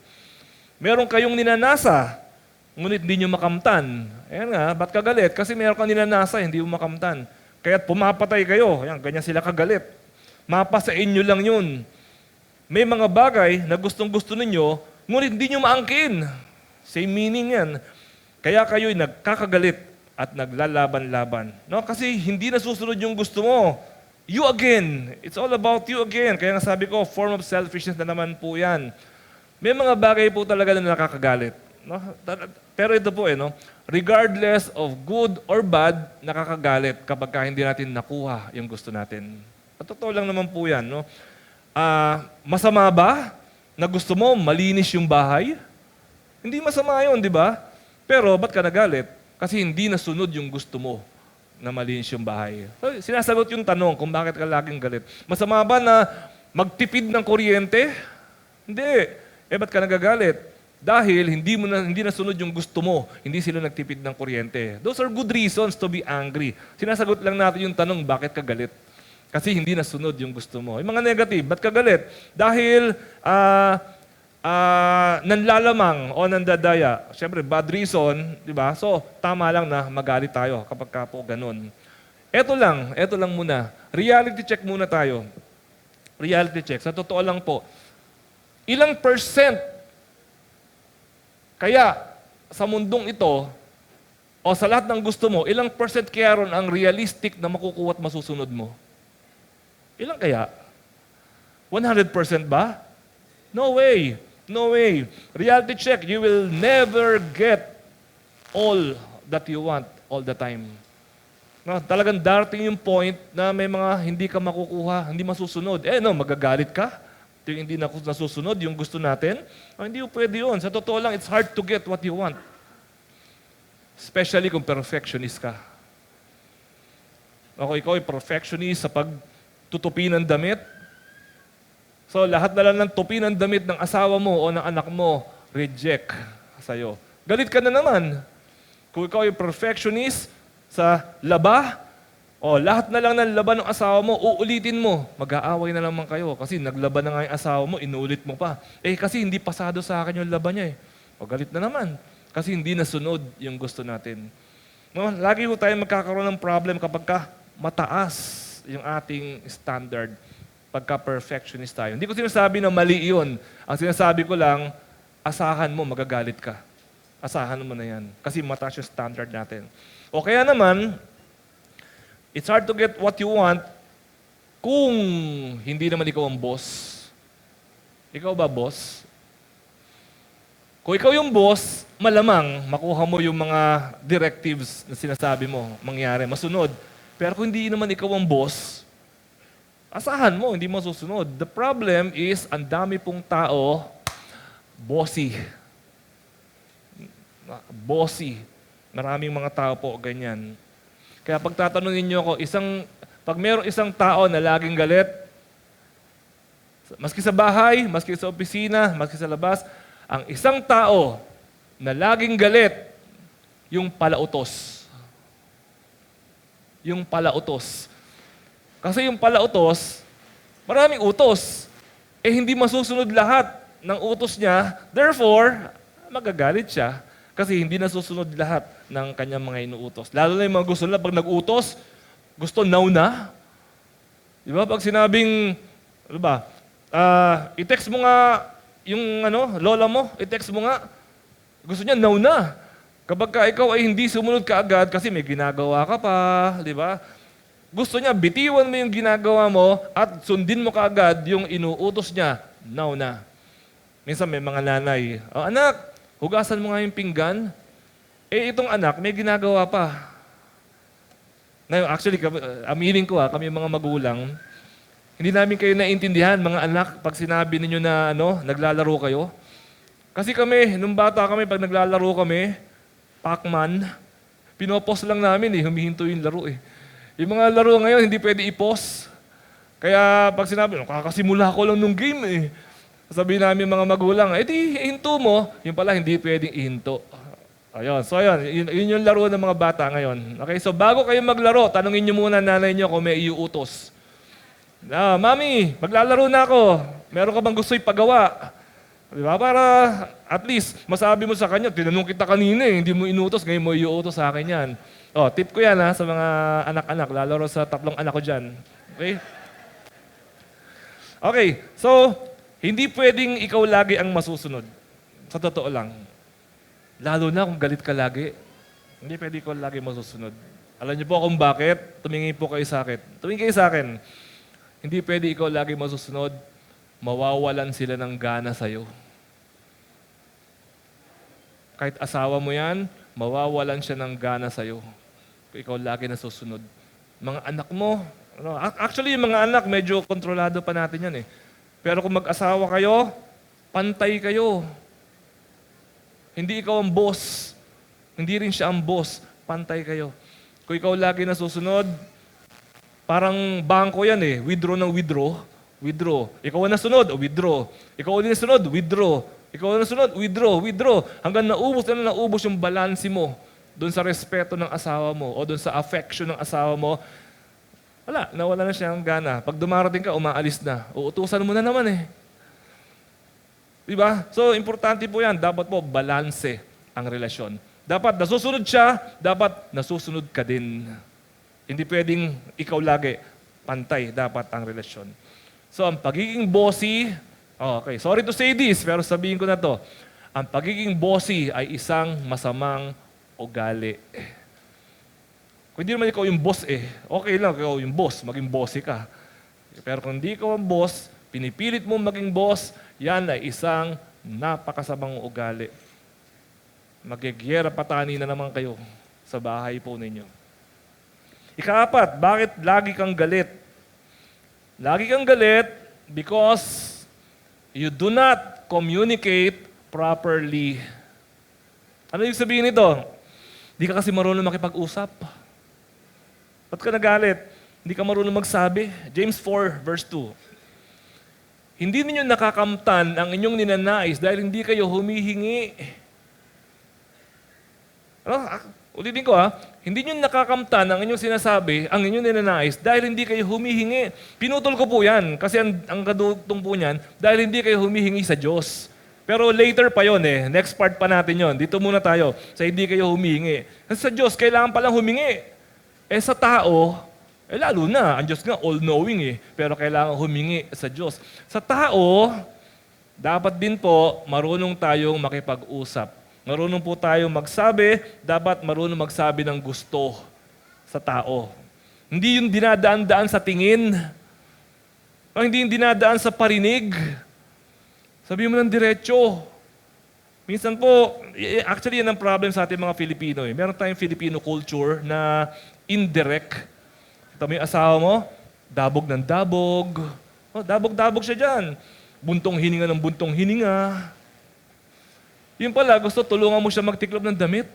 Speaker 1: Meron kayong ninanasa, ngunit hindi nyo makamtan. Ayan nga, ba't ka galit? Kasi meron kang ninanasa, hindi mo makamtan. Kaya't pumapatay kayo. Ayan, ganyan sila kagalit. Mapa sa inyo lang yun. May mga bagay na gustong-gusto ninyo, ngunit hindi nyo maangkin. Same meaning yan. Kaya kayo'y nagkakagalit at naglalaban-laban. No? Kasi hindi nasusunod yung gusto mo. You again. It's all about you again. Kaya nga sabi ko, form of selfishness na naman po yan. May mga bagay po talaga na nakakagalit. No? Pero ito po, regardless of good or bad, nakakagalit kapag hindi natin nakuha yung gusto natin. At totoo lang naman po yan. No? Masama ba na gusto mo malinis yung bahay? Hindi masama yun, di ba? Pero ba't ka nagalit? Kasi hindi nasunod yung gusto mo na malinis yung bahay. So, sinasagot yung tanong kung bakit ka laging galit. Masama ba na magtipid ng kuryente? Hindi. Ba't ka nagagalit? Dahil hindi nasunod yung gusto mo. Hindi sila nagtipid ng kuryente. Those are good reasons to be angry. Sinasagot lang natin yung tanong, bakit ka galit? Kasi hindi nasunod yung gusto mo. Yung mga negative, ba't ka galit? Dahil nanlalamang o nandadaya. Siyempre, bad reason, di ba? So, tama lang na magalit tayo kapag ka po ganun. Eto lang muna. Reality check muna tayo. Reality check. Sa totoo lang po, ilang percent kaya sa mundong ito, o sa lahat ng gusto mo, ilang percent kaya ron ang realistic na makukuha at masusunod mo? Ilang kaya? 100% ba? No way. No way. Reality check, you will never get all that you want all the time. No, talagang darating yung point na may mga hindi ka makukuha, hindi masusunod. Magagalit ka. Ito yung hindi nasusunod, yung gusto natin. Hindi po pwede yun. Sa totoo lang, it's hard to get what you want. Especially kung perfectionist ka. Ako, ikaw ay perfectionist sa pagtutupi ng damit. So, lahat na lang ng tupi ng damit ng asawa mo o ng anak mo, reject sa'yo. Galit ka na naman. Kung ikaw ay perfectionist sa laba, lahat na lang ng laba ng asawa mo, uulitin mo. Mag-aaway na naman kayo kasi naglaba na nga yung asawa mo, inulit mo pa. Kasi hindi pasado sa akin yung laba niya . Galit na naman kasi hindi nasunod yung gusto natin. No, lagi ko tayo magkakaroon ng problem kapag mataas yung ating standard. Pagka-perfectionist tayo. Hindi ko sinasabi na mali yun. Ang sinasabi ko lang, asahan mo, magagalit ka. Asahan mo na yan. Kasi mataas yung standard natin. O kaya naman, it's hard to get what you want kung hindi naman ikaw ang boss. Ikaw ba boss? Kung ikaw yung boss, malamang makuha mo yung mga directives na sinasabi mo, mangyari, masunod. Pero kung hindi naman ikaw ang boss, asahan mo, hindi mo susunod. The problem is, ang dami pong tao, bossy. Bossy. Maraming mga tao po ganyan. Kaya pag tatanungin niyo ako, pag mayroong isang tao na laging galit, maski sa bahay, maski sa opisina, maski sa labas, ang isang tao na laging galit, yung palautos. Yung palautos. Kasi yung palautos, maraming utos. Hindi masusunod lahat ng utos niya. Therefore, magagalit siya. Kasi hindi nasusunod lahat ng kanyang mga inuutos. Lalo na yung mga gusto nila, pag nag-utos, gusto now na. Di ba? Pag sinabing, i-text mo nga yung lola mo, i-text mo nga. Gusto niya now na. Kapag ikaw ay hindi sumunod ka agad kasi may ginagawa ka pa, di ba? Gusto niya, bitiwan mo yung ginagawa mo at sundin mo kaagad yung inuutos niya, now na. Minsan may mga nanay, anak, hugasan mo nga yung pinggan. Itong anak, may ginagawa pa. Ngayon, actually, aminin ko kami mga magulang, hindi namin kayo naintindihan, mga anak, pag sinabi ninyo na naglalaro kayo. Kasi kami, nung bata kami, pag naglalaro kami, Pac-Man, pinopost lang namin humihinto yung laro . Yung mga laro ngayon, hindi pwede i-pause. Kaya pag sinabi, kakasimula ko lang nung game . Sabihin namin mga magulang, di ihinto mo. Yung pala, hindi pwedeng ihinto. Ayun. So ayun, yun yung laro ng mga bata ngayon. Okay, so bago kayo maglaro, tanungin nyo muna nanay nyo kung may iuutos. Mami, maglalaro na ako. Meron ka bang gusto ipagawa? Di ba? Para at least masabi mo sa kanya, tinanong kita kanina hindi mo inutos, ngayon mo iuutos sa akin yan. Tip ko yan sa mga anak-anak, lalo sa 3 anak ko dyan. Okay? Okay, so, hindi pwedeng ikaw lagi ang masusunod. Sa totoo lang. Lalo na kung galit ka lagi. Hindi pwede ikaw lagi masusunod. Alam niyo po kung bakit? Tumingin po kayo sa akin. Tumingin kayo sa akin. Hindi pwede ikaw lagi masusunod. Mawawalan sila ng gana sa'yo. Kahit asawa mo yan, mawawalan siya ng gana sa'yo. Ikaw lagi nasusunod. Mga anak mo, actually yung mga anak, medyo kontrolado pa natin yan . Pero kung mag-asawa kayo, pantay kayo. Hindi ikaw ang boss. Hindi rin siya ang boss. Pantay kayo. Kung ikaw lagi nasusunod, parang bangko yan Withdraw ng withdraw. Withdraw. Ikaw ang nasunod, withdraw. Ikaw ang nasunod, withdraw. Ikaw ang nasunod, withdraw, withdraw. Hanggang naubos yung balanse mo doon sa respeto ng asawa mo o doon sa affection ng asawa mo. Nawala na siya ang gana. Pag dumarating ka, umaalis na. Uutusan mo na naman Diba? So, importante po yan. Dapat po balanse ang relasyon. Dapat nasusunod siya, dapat nasusunod ka din. Hindi pwedeng ikaw lagi. Pantay dapat ang relasyon. So, ang pagiging bossy, okay, sorry to say this, pero sabihin ko na to. Ang pagiging bossy ay isang masamang ugali. Kung hindi naman ikaw yung boss okay lang, ikaw yung boss, maging bossy ka. Pero kung hindi ikaw ang boss, pinipilit mo maging boss, yan ay isang napakasamang ugali. Magigyera patani na naman kayo sa bahay po ninyo. Ikaapat, bakit lagi kang galit? Lagi kang galit because you do not communicate properly. Ano yung sabihin nito? Hindi ka kasi marunong makipag-usap. Ba't ka nagalit? Hindi ka marunong magsabi. James 4 verse 2. Hindi ninyo nakakamtan ang inyong ninanais dahil hindi kayo humihingi. Ulitin ko hindi nyo nakakamtan ang inyong sinasabi, ang inyong ninanais, dahil hindi kayo humihingi. Pinutol ko po yan, kasi ang kadugtong po niyan, dahil hindi kayo humihingi sa Diyos. Pero later pa yon next part pa natin yon. Dito muna tayo, sa hindi kayo humihingi. Kasi sa Diyos, kailangan palang humingi. Sa tao, lalo na, ang Diyos nga all-knowing pero kailangan humingi sa Diyos. Sa tao, dapat din po, marunong tayong makipag-usap. Marunong po tayo magsabi, dapat marunong magsabi ng gusto sa tao. Hindi yung dinadaan-daan sa tingin. O hindi yung dinadaan sa parinig. Sabihin mo ng diretso. Minsan po, actually yan ang problem sa ating mga Filipino. Meron tayong Filipino culture na indirect. Ito mo yung asawa mo, dabog ng dabog. Dabog-dabog siya dyan. Buntong hininga ng buntong hininga. Yung pala, gusto tulungan mo siya magtiklop ng damit.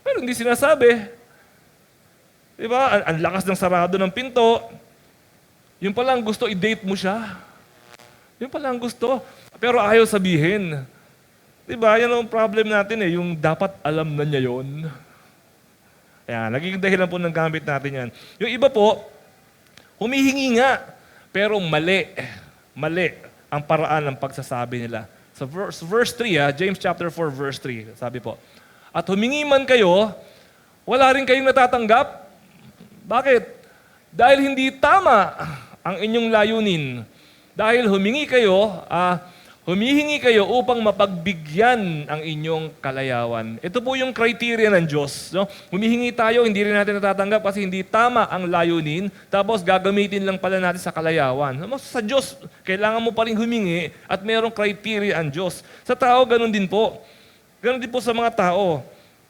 Speaker 1: Pero hindi sinasabi. Diba? Ang lakas ng sarado ng pinto. Yung pala ang gusto, i-date mo siya. Yung pala ang gusto. Pero ayaw sabihin. Diba? Yan ang problem natin yung dapat alam na niya yun. Ayan, naging dahilan po ng gamit natin yan. Yung iba po, humihingi nga, pero mali. Mali ang paraan ng pagsasabi nila. Sa verse 3, James chapter 4, verse 3, sabi po, at humingi man kayo, wala rin kayong natatanggap. Bakit? Dahil hindi tama ang inyong layunin. Dahil humingi kayo, humihingi kayo upang mapagbigyan ang inyong kalayawan. Ito po yung criteria ng Diyos. No? Humihingi tayo, hindi rin natin natatanggap kasi hindi tama ang layunin, tapos gagamitin lang pala natin sa kalayawan. Sa Diyos, kailangan mo pa rin humingi at mayroong criteria ang Diyos. Sa tao, ganun din po. Ganun din po sa mga tao.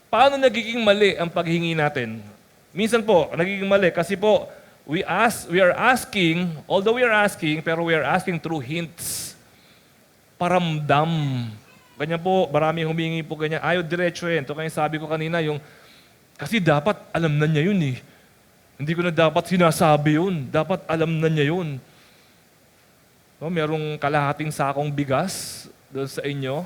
Speaker 1: Paano nagiging mali ang paghingi natin? Minsan po, nagiging mali kasi po, we are asking, although we are asking, pero we are asking through hints. Paramdam. Ganyan po, maraming humingi po ganyan. Ayaw diretsuhin. Ito kaya sabi ko kanina, kasi dapat alam na niya yun Hindi ko na dapat sinasabi yun. Dapat alam na niya yun. Merong kalahating sakong bigas doon sa inyo.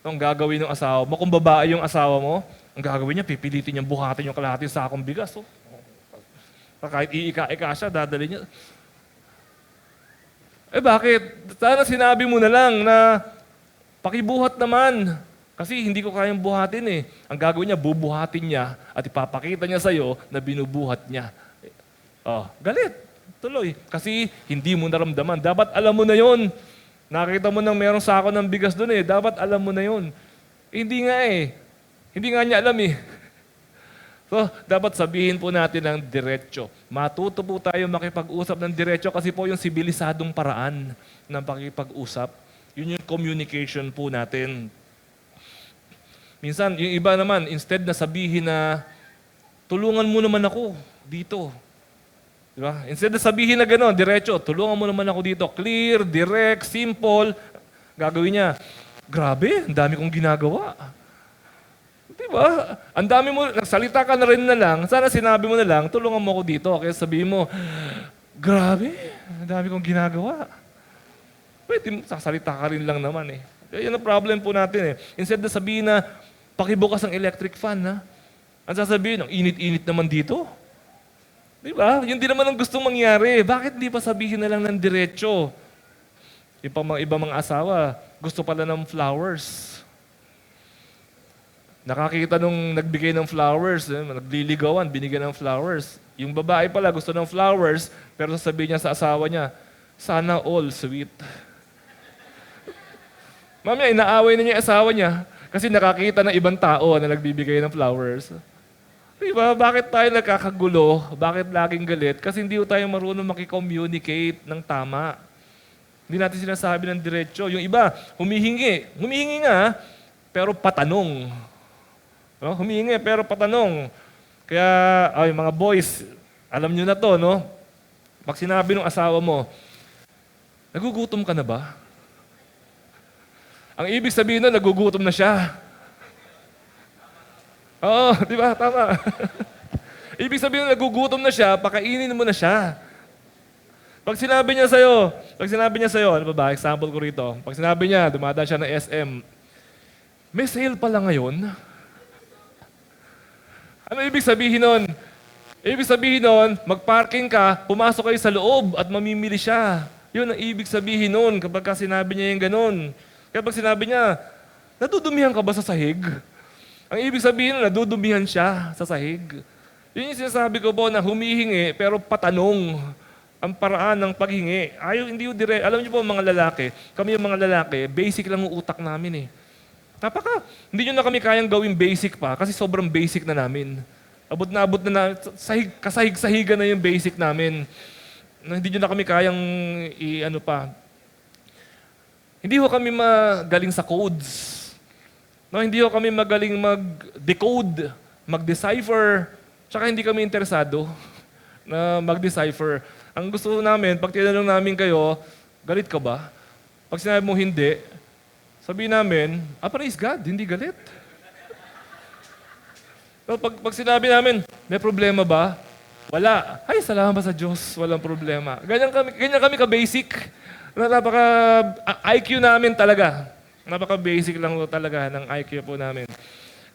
Speaker 1: Ang gagawin ng asawa mo, kung babae yung asawa mo, ang gagawin niya, pipilitin niyang buhatin yung kalahating sakong bigas. Kahit iika-ika siya, dadali niya. Bakit? Sana sinabi mo na lang na pakibuhat naman. Kasi hindi ko kayang buhatin Ang gagawin niya, bubuhatin niya at ipapakita niya sa'yo na binubuhat niya. Galit. Tuloy. Kasi hindi mo naramdaman. Dapat alam mo na yon. Nakita mo nang merong sako ng bigas doon Dapat alam mo na yon. Hindi nga Hindi nga niya alam So, dapat sabihin po natin ng diretso. Matuto po tayo makipag-usap ng diretso kasi po yung sibilisadong paraan ng pakipag-usap. Yun yung communication po natin. Minsan, yung iba naman, instead na sabihin na, tulungan mo naman ako dito. Diba? Instead na sabihin na gano'n, diretso, tulungan mo naman ako dito. Clear, direct, simple. Gagawin niya, grabe, ang dami kong ginagawa. Diba? Ang dami mo, nagsalita ka na rin na lang, sana sinabi mo na lang, tulungan mo ako dito. Kaya sabihin mo, grabe, ang dami kong ginagawa. Pwede mo, sasalita ka rin lang naman Yan ang problem po natin Instead na sabihin na, pakibukas ang electric fan ang sasabihin, ang init-init naman dito. Diba? Yun din naman ang gustong mangyari. Bakit di pa sabihin na lang ng diretso? Yung mga ibang mga asawa, gusto pala ng flowers. Nakakita nung nagbigay ng flowers, nagliligawan, binigyan ng flowers. Yung babae pala gusto ng flowers, pero sasabihin niya sa asawa niya, sana all sweet. Mamaya, inaaway na niya yung asawa niya kasi nakakita ng ibang tao na nagbibigay ng flowers. Diba? Bakit tayo nagkakagulo? Bakit laging galit? Kasi hindi tayo marunong makicommunicate ng tama. Hindi natin sinasabi ng diretsyo. Yung iba, humihingi. Humihingi nga, pero patanong. No? Humihingi, pero patanong. Kaya, ay, mga boys, alam nyo na to, no? Pag sinabi ng asawa mo, nagugutom ka na ba? Ang ibig sabihin na, nagugutom na siya. Oo, di ba? Tama. Ibig sabihin na nagugutom na siya, pakainin mo na siya. Pag sinabi niya sa'yo, ano ba ba? Example ko rito. Pag sinabi niya, dumadaan siya ng SM, may sale pala ngayon. Ano ibig sabihin nun? Ibig sabihin nun, mag-parking ka, pumasok kayo sa loob at mamimili siya. Yun ang ibig sabihin nun kapag sinabi niya yung ganun. Kaya pag sinabi niya, nadudumihan ka ba sa sahig? Ang ibig sabihin nun, nadudumihan siya sa sahig. Yun yung sinasabi ko po na humihingi pero patanong ang paraan ng paghingi. Ayaw, hindi yung dire. Alam niyo po mga lalaki, kami yung mga lalaki, basic lang ang utak namin eh. Hindi nyo na kami kayang gawing basic pa kasi sobrang basic na namin. Abot na kasahig-sahigan na yung basic namin. Hindi nyo na kami kayang Hindi ho kami magaling sa codes. No, hindi ho kami magaling mag-decode, mag-decipher, tsaka hindi kami interesado na mag-decipher. Ang gusto namin, pag tinanong namin kayo, galit ka ba? Pag sinabi mo hindi, sabihin namin, praise God, hindi galit. So, pag sinabi namin, may problema ba? Wala. Ay, salamat sa Diyos, walang problema. Ganyan kami ka-basic. IQ namin talaga. Napaka-basic lang talaga ng IQ po namin.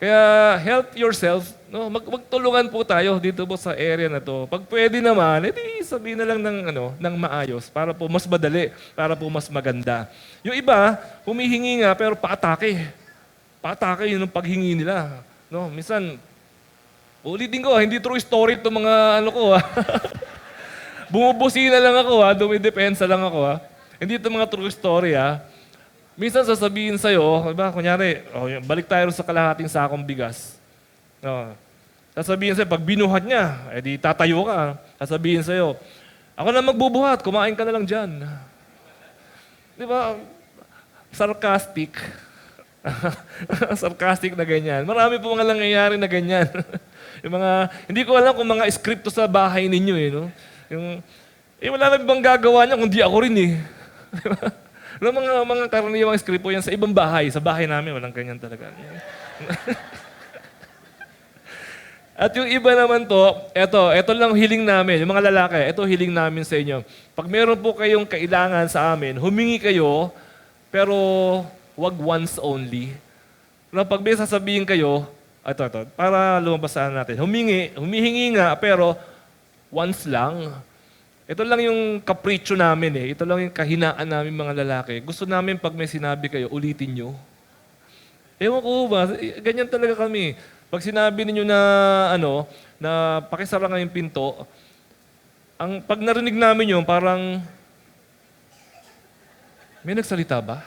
Speaker 1: Kaya help yourself. No? Magtulungan po tayo dito po sa area na to. Pag pwede naman, edi sabihin na lang ng maayos para po mas madali, para po mas maganda. Yung iba, humihingi nga pero paatake. Paatake yun ang paghingi nila. No? Minsan, ulitin ko, hindi true story itong mga Bumubusina lang ako, dumidepensa lang ako. Hindi ito mga true story. Minsan sasabihin sa'yo, diba, kunyari, balik tayo sa kalahating sakong bigas. No. Sasabihin sa'yo, pag binuhat niya, edi tatayo ka. Sasabihin sa'yo, ako na magbubuhat, kumain ka na lang dyan. Di ba? Sarcastic. Sarcastic na ganyan. Marami po mga nangyayari na ganyan. Hindi ko alam kung mga script to sa bahay ninyo no? Wala na bang gagawa niya kung di ako rin mga karaniwang script po yan sa ibang bahay. Sa bahay namin, walang ganyan talaga. At yung iba naman to, ito lang hiling namin. Yung mga lalaki, ito hiling namin sa inyo. Pag meron po kayong kailangan sa amin, humingi kayo, pero wag once only. Pag may sasabihin kayo, ito, para lumabas natin. Humihingi nga, pero once lang. Ito lang yung kapritsyo namin Ito lang yung kahinaan namin mga lalaki. Gusto namin pag may sinabi kayo, ulitin nyo. Ewan ko ba, ganyan talaga kami. Pag sinabi ninyo na pakisara nga yung pinto, pag narinig namin yun, parang, may nagsalita ba?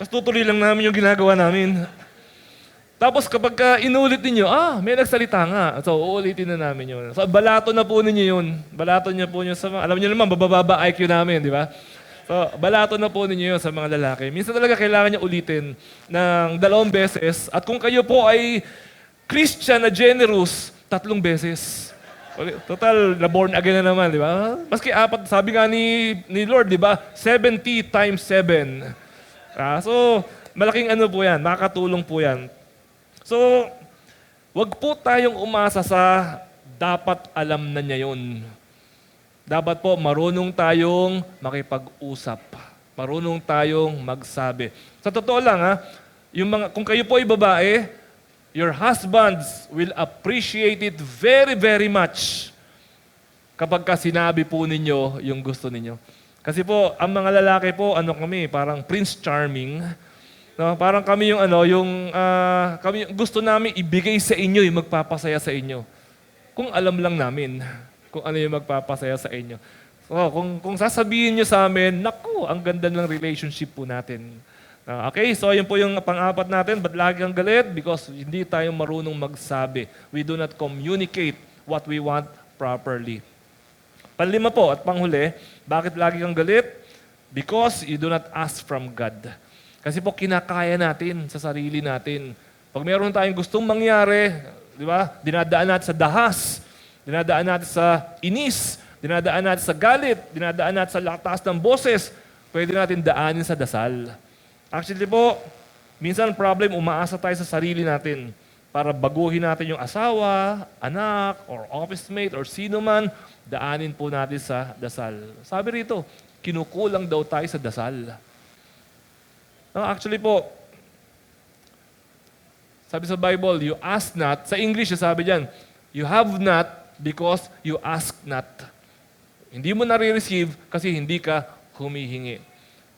Speaker 1: Tapos tutuloy lang namin yung ginagawa namin. Tapos kapag inulit ninyo, may nagsalita nga. So, uulitin na namin yun. So, balato na po ninyo yun. Balato niyo po yun alam niyo naman, bababa IQ namin, di ba? So, balato na po ninyo yun sa mga lalaki. Minsan talaga kailangan niya ulitin ng 2 beses. At kung kayo po ay Christian na generous, 3 beses. Total, na-born again na naman, di ba? Maski 4, sabi nga ni Lord, di ba? 70 times 7. So, malaking po yan. Makakatulong po yan. So, wag po tayong umasa sa dapat alam na niya yun. Dapat po marunong tayong makipag-usap. Marunong tayong magsabi. Sa totoo lang kung kayo po ay babae, your husbands will appreciate it very, very much kapag sinabi po ninyo yung gusto ninyo. Kasi po, ang mga lalaki po, kami, parang Prince Charming. No, parang kami yung kami yung gusto namin ibigay sa inyo, yung magpapasaya sa inyo. Kung alam lang namin kung ano yung magpapasaya sa inyo. So, kung sasabihin nyo sa amin, naku, ang ganda ng relationship po natin. Okay, so yun po yung pang-apat natin. Ba't lagi kang galit? Because hindi tayo marunong magsabi. We do not communicate what we want properly. Panlima po at panghuli, bakit lagi kang galit? Because you do not ask from God. Kasi po kinakaya natin sa sarili natin. Pag meron tayong gustong mangyari, di ba? Dinadaan natin sa dahas, dinadaan natin sa inis, dinadaan natin sa galit, dinadaan natin sa lakas ng boses, pwede natin daanin sa dasal. Actually po, minsan problem, umaasa tayo sa sarili natin para baguhin natin yung asawa, anak, or office mate, or sino man, daanin po natin sa dasal. Sabi rito, kinukulang daw tayo sa dasal. Actually po, sabi sa Bible, you ask not. Sa English, sabi diyan, you have not because you ask not. Hindi mo nare-receive kasi hindi ka humihingi.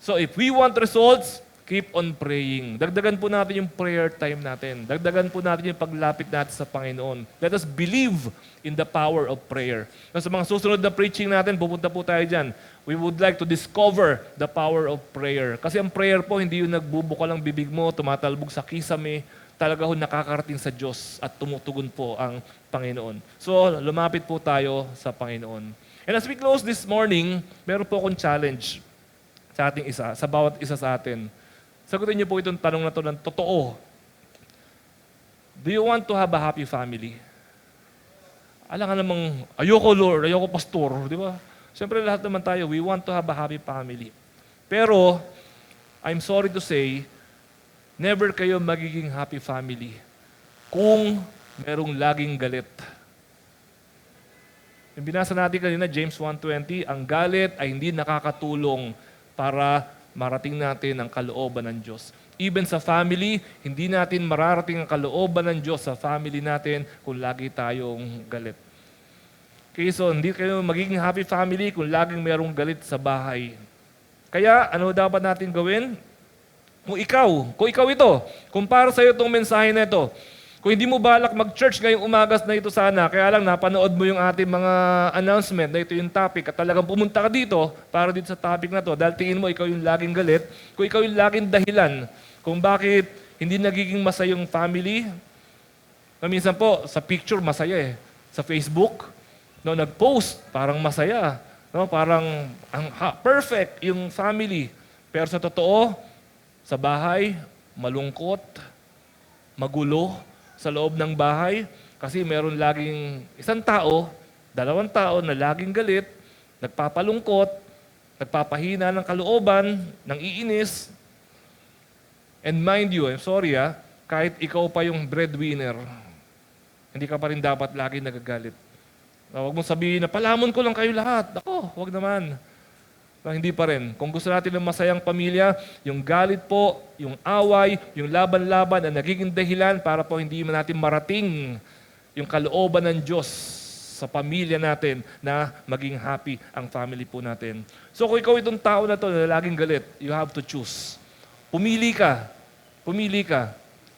Speaker 1: So if we want results, keep on praying. Dagdagan po natin yung prayer time natin. Dagdagan po natin yung paglapit natin sa Panginoon. Let us believe in the power of prayer. Sa mga susunod na preaching natin, pupunta po tayo dyan. We would like to discover the power of prayer. Kasi ang prayer po, hindi yung nagbubuka lang bibig mo, tumatalbog sa kisame, talaga ho nakakarating sa Diyos at tumutugon po ang Panginoon. So, lumapit po tayo sa Panginoon. And as we close this morning, meron po akong challenge sa ating isa, sa bawat isa sa atin. Sagutin niyo po itong tanong na to ng totoo. Do you want to have a happy family? Alam nga namang, ayoko Lord, ayoko pastor, di ba? Siyempre lahat naman tayo, we want to have a happy family. Pero, I'm sorry to say, never kayo magiging happy family kung merong laging galit. Yung binasa natin kanina, James 1:20, ang galit ay hindi nakakatulong para marating natin ang kalooban ng Diyos. Even sa family, hindi natin mararating ang kalooban ng Diyos sa family natin kung lagi tayong galit. Okay, so hindi kayo magiging happy family kung laging mayroong galit sa bahay. Kaya, ano dapat natin gawin? Kung ikaw ito, kung para sa iyo itong mensahe na ito, kung hindi mo balak mag-church ngayong umagas na ito sana, kaya lang napanood mo yung ating mga announcement na ito yung topic at talagang pumunta ka dito para dito sa topic na to dahil tingin mo ikaw yung laging galit, kung ikaw yung laging dahilan kung bakit hindi nagiging masaya yung family, na minsan po sa picture masaya sa Facebook, no, nag-post parang masaya, no, parang perfect yung family, pero sa totoo, sa bahay, malungkot, magulo, sa loob ng bahay kasi meron laging isang tao, dalawang tao na laging galit, nagpapalungkot, nagpapahina ng kalooban, ng iinis. And mind you, I'm sorry kahit ikaw pa yung breadwinner, hindi ka pa rin dapat lagi nagagalit. Huwag mong sabihin na palamon ko lang kayo lahat. Ako, huwag naman. Hindi pa rin. Kung gusto natin ng masayang pamilya, yung galit po, yung away, yung laban-laban na nagiging dahilan para po hindi natin marating yung kalooban ng Diyos sa pamilya natin na maging happy ang family po natin. So kung ikaw itong tao na to na laging galit, you have to choose. Pumili ka. Pumili ka.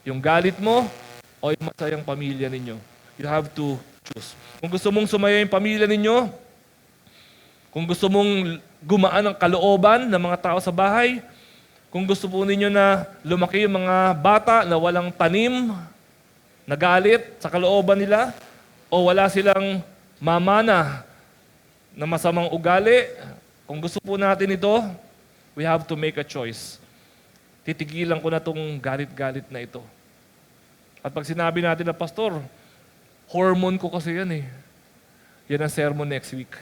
Speaker 1: Yung galit mo o yung masayang pamilya ninyo. You have to choose. Kung gusto mong sumaya yung pamilya ninyo, kung gusto mong gumaan ang kalooban ng mga tao sa bahay, kung gusto po ninyo na lumaki yung mga bata na walang tanim, nagalit sa kalooban nila, o wala silang mamana na masamang ugali, kung gusto po natin ito, we have to make a choice. Titigilan ko na itong galit-galit na ito. At pag sinabi natin na, Pastor, hormone ko kasi yan Yan ang sermon next week.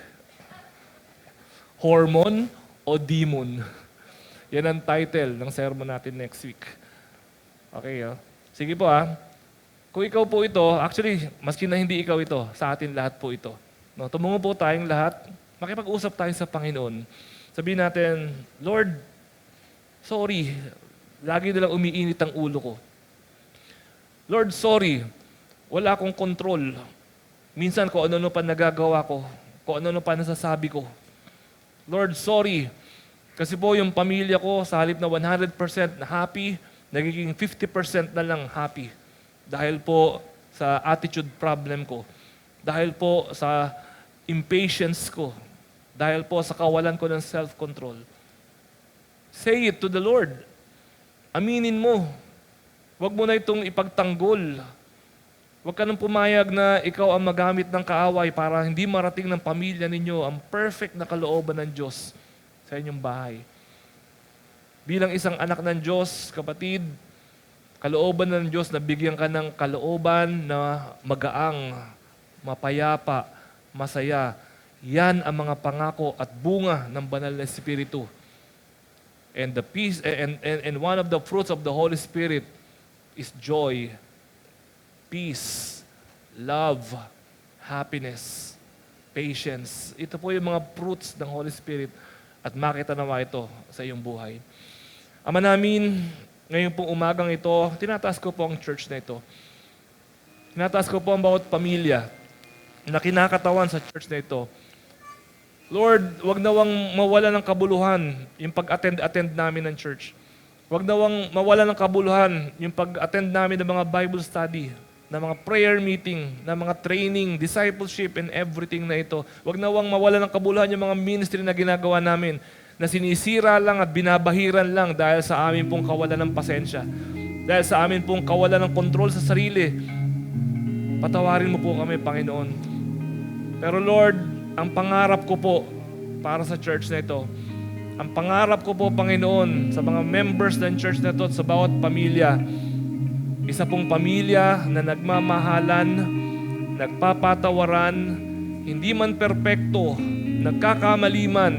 Speaker 1: Hormone o demon? Yan ang title ng sermon natin next week. Okay, Sige po Kung ikaw po ito, actually, maski na hindi ikaw ito, sa atin lahat po ito. No, tumungo po tayong lahat, makipag-usap tayo sa Panginoon. Sabihin natin, Lord, sorry, lagi nilang umiinit ang ulo ko. Lord, sorry, wala akong control. Minsan, kung ano-ano pa nagagawa ko, kung ano-ano pa nasasabi ko. Lord, sorry. Kasi po yung pamilya ko, sa halip na 100% na happy, nagiging 50% na lang happy. Dahil po sa attitude problem ko. Dahil po sa impatience ko. Dahil po sa kawalan ko ng self-control. Say it to the Lord. Aminin mo. Huwag mo na itong ipagtanggol. Huwag ka nang pumayag na ikaw ang magamit ng kaaway para hindi marating ng pamilya ninyo ang perfect na kalooban ng Diyos sa inyong bahay. Bilang isang anak ng Diyos, kapatid, kalooban ng Diyos na bigyan ka ng kalooban na magaang, mapayapa, masaya. Yan ang mga pangako at bunga ng banal na Espiritu. And the peace and one of the fruits of the Holy Spirit is joy, peace, love, happiness, patience. Ito po yung mga fruits ng Holy Spirit at makita nawa ito sa iyong buhay. Ama namin, ngayon pong umagang ito, tinataas ko po ang church na ito. Tinataas ko po ang bawat pamilya na kinakatawan sa church na ito. Lord, wag nawang mawala ng kabuluhan yung pag-attend namin ng church. Wag nawang mawala ng kabuluhan yung pag-attend namin ng mga Bible study, ng mga prayer meeting, ng mga training, discipleship, and everything na ito. Wag nawang mawala ng kabuluhan yung mga ministry na ginagawa namin na sinisira lang at binabahiran lang dahil sa amin pong kawalan ng pasensya. Dahil sa amin pong kawalan ng kontrol sa sarili. Patawarin mo po kami, Panginoon. Pero Lord, ang pangarap ko po para sa church na ito, ang pangarap ko po, Panginoon, sa mga members ng church na ito at sa bawat pamilya, isa pong pamilya na nagmamahalan, nagpapatawaran, hindi man perpekto, nagkakamali man,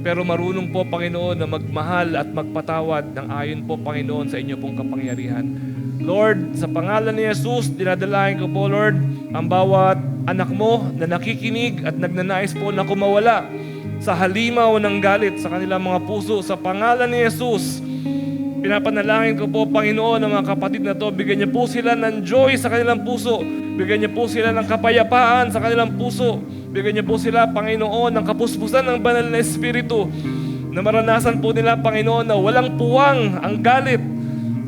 Speaker 1: pero marunong po, Panginoon, na magmahal at magpatawad ng ayon po, Panginoon, sa inyo pong kapangyarihan. Lord, sa pangalan ni Jesus, dinadalain ko po, Lord, ang bawat anak mo na nakikinig at nagnanais po na kumawala sa halimaw ng galit sa kanilang mga puso. Sa pangalan ni Jesus, pinapanalangin ko po, Panginoon, ang mga kapatid na to, bigyan niyo po sila ng joy sa kanilang puso. Bigyan niyo po sila ng kapayapaan sa kanilang puso. Bigyan niyo po sila, Panginoon, ng kapuspusan ng banal na Espiritu na maranasan po nila, Panginoon, na walang puwang ang galit.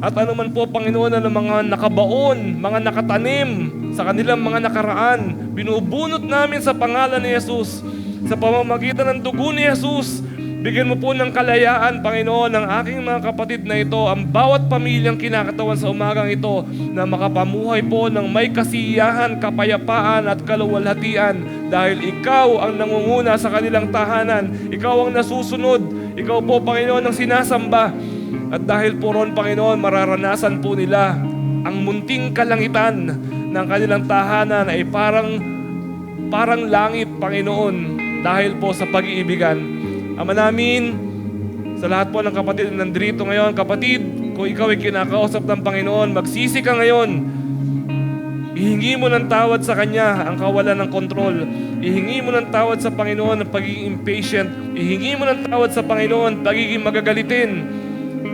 Speaker 1: At anuman po, Panginoon, na mga nakabaon, mga nakatanim sa kanilang mga nakaraan, binubunot namin sa pangalan ni Jesus. Sa pamamagitan ng dugo ni Jesus, bigyan mo po ng kalayaan, Panginoon, ng aking mga kapatid na ito, ang bawat pamilyang kinakatawan sa umagang ito, na makapamuhay po ng may kasiyahan, kapayapaan at kaluwalhatian dahil ikaw ang nangunguna sa kanilang tahanan. Ikaw ang nasusunod. Ikaw po, Panginoon, ang sinasamba. At dahil po ron, Panginoon, mararanasan po nila ang munting kalangitan ng kanilang tahanan ay parang langit, Panginoon, dahil po sa pag-iibigan. Ama namin, sa lahat po ng kapatid na nandito ngayon, kapatid, kung ikaw ay kinakausap ng Panginoon, magsisi ka ngayon. Ihingi mo ng tawad sa Kanya ang kawalan ng kontrol. Ihingi mo ng tawad sa Panginoon ang pagiging impatient. Ihingi mo ng tawad sa Panginoon pagiging magagalitin.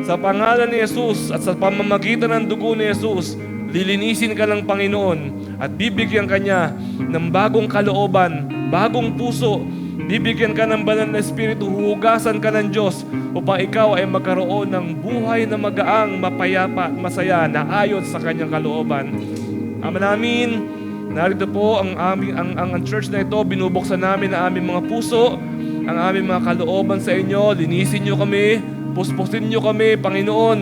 Speaker 1: Sa pangalan ni Jesus at sa pamamagitan ng dugo ni Jesus, lilinisin ka ng Panginoon at bibigyan ka niya ng bagong kalooban, bagong puso. Bibigyan ka ng banal na Espiritu, huhugasan ka ng Diyos upang ikaw ay magkaroon ng buhay na magaang, mapayapa at masaya na ayon sa Kanyang kalooban. Ama namin, narito po ang church na ito, binubuksan namin ang aming mga puso, ang aming mga kalooban sa inyo. Linisin niyo kami, puspusin niyo kami, Panginoon,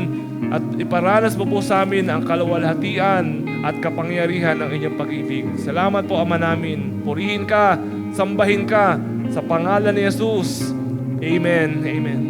Speaker 1: at iparanas mo po sa amin ang kaluwalhatian at kapangyarihan ng inyong pag-ibig. Salamat po, Ama namin. Purihin ka, sambahin ka, sa pangalan ni Jesus. Amen. Amen.